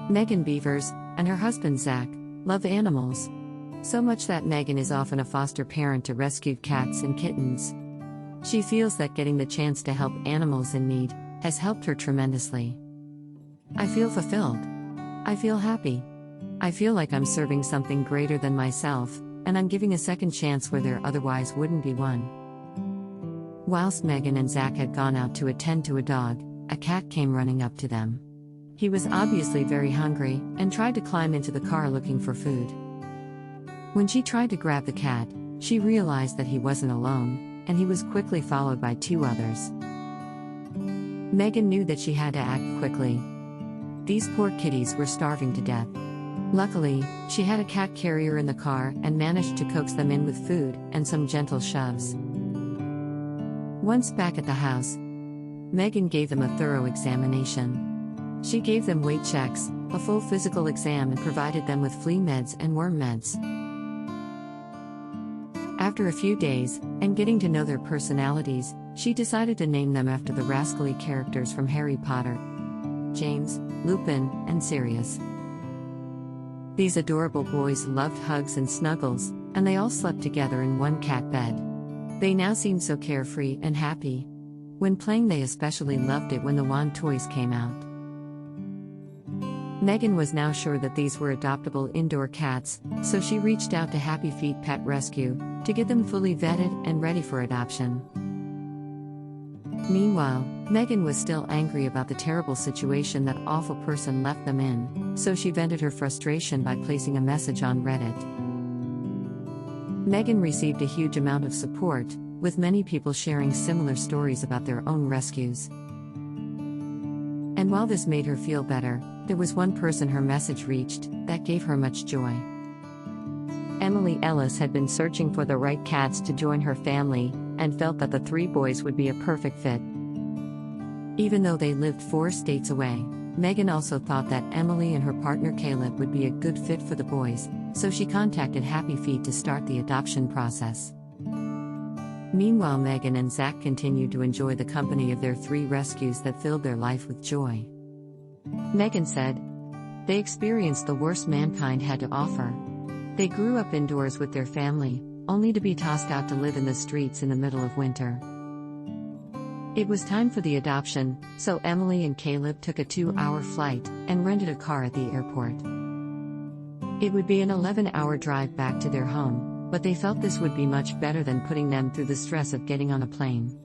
Megan Beavers and her husband Zach love animals. So much that Megan is often a foster parent to rescued cats and kittens. She feels that getting the chance to help animals in need has helped her tremendously. I feel fulfilled. I feel happy. I feel like I'm serving something greater than myself, and I'm giving a second chance where there otherwise wouldn't be one. Whilst Megan and Zach had gone out to attend to a dog, a cat came running up to them. He was obviously very hungry and tried to climb into the car looking for food. When she tried to grab the cat, she realized that he wasn't alone, and he was quickly followed by 2 others. Megan knew that she had to act quickly. These poor kitties were starving to death. Luckily, she had a cat carrier in the car and managed to coax them in with food and some gentle shoves. Once back at the house, Megan gave them a thorough examination. She gave them weight checks, a full physical exam, and provided them with flea meds and worm meds. After a few days, and getting to know their personalities, she decided to name them after the rascally characters from Harry Potter: James, Lupin, and Sirius. These adorable boys loved hugs and snuggles, and they all slept together in one cat bed. They now seemed so carefree and happy. When playing, they especially loved it when the wand toys came out. Megan was now sure that these were adoptable indoor cats, so she reached out to Happy Feet Pet Rescue to get them fully vetted and ready for adoption. Meanwhile, Megan was still angry about the terrible situation that awful person left them in, so she vented her frustration by placing a message on Reddit. Megan received a huge amount of support, with many people sharing similar stories about their own rescues. And while this made her feel better, there was one person her message reached that gave her much joy. Emily Ellis had been searching for the right cats to join her family, and felt that the 3 boys would be a perfect fit. Even though they lived 4 states away, Megan also thought that Emily and her partner Caleb would be a good fit for the boys, so she contacted Happy Feet to start the adoption process. Meanwhile, Megan and Zach continued to enjoy the company of their 3 rescues that filled their life with joy. Megan said, "They experienced the worst mankind had to offer. They grew up indoors with their family, only to be tossed out to live in the streets in the middle of winter. It was time for the adoption, so Emily and Caleb took a 2-hour flight and rented a car at the airport. It would be an 11-hour drive back to their home, but they felt this would be much better than putting them through the stress of getting on a plane.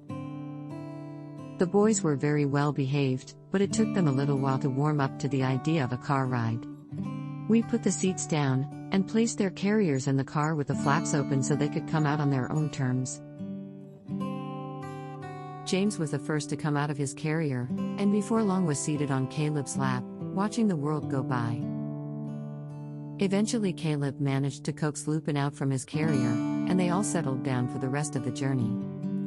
The boys were very well behaved, but it took them a little while to warm up to the idea of a car ride. We put the seats down and placed their carriers in the car with the flaps open so they could come out on their own terms. James was the first to come out of his carrier, and before long was seated on Caleb's lap, watching the world go by. Eventually Caleb managed to coax Lupin out from his carrier, and they all settled down for the rest of the journey.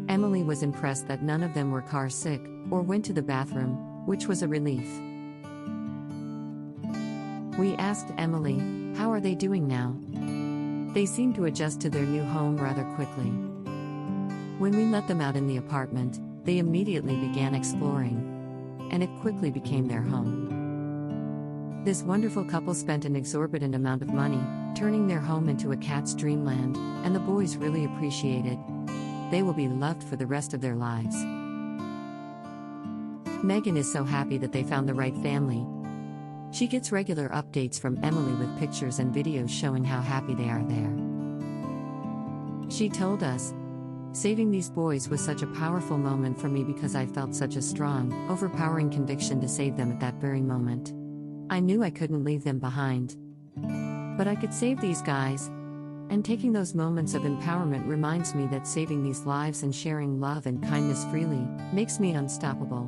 Emily was impressed that none of them were car sick, or went to the bathroom, which was a relief. We asked Emily, "How are they doing now?" They seemed to adjust to their new home rather quickly. When we let them out in the apartment, they immediately began exploring, and it quickly became their home. This wonderful couple spent an exorbitant amount of money, turning their home into a cat's dreamland, and the boys really appreciate it. They will be loved for the rest of their lives. Megan is so happy that they found the right family. She gets regular updates from Emily with pictures and videos showing how happy they are there. She told us, "Saving these boys was such a powerful moment for me because I felt such a strong, overpowering conviction to save them at that very moment. I knew I couldn't leave them behind. But I could save these guys. And taking those moments of empowerment reminds me that saving these lives and sharing love and kindness freely makes me unstoppable."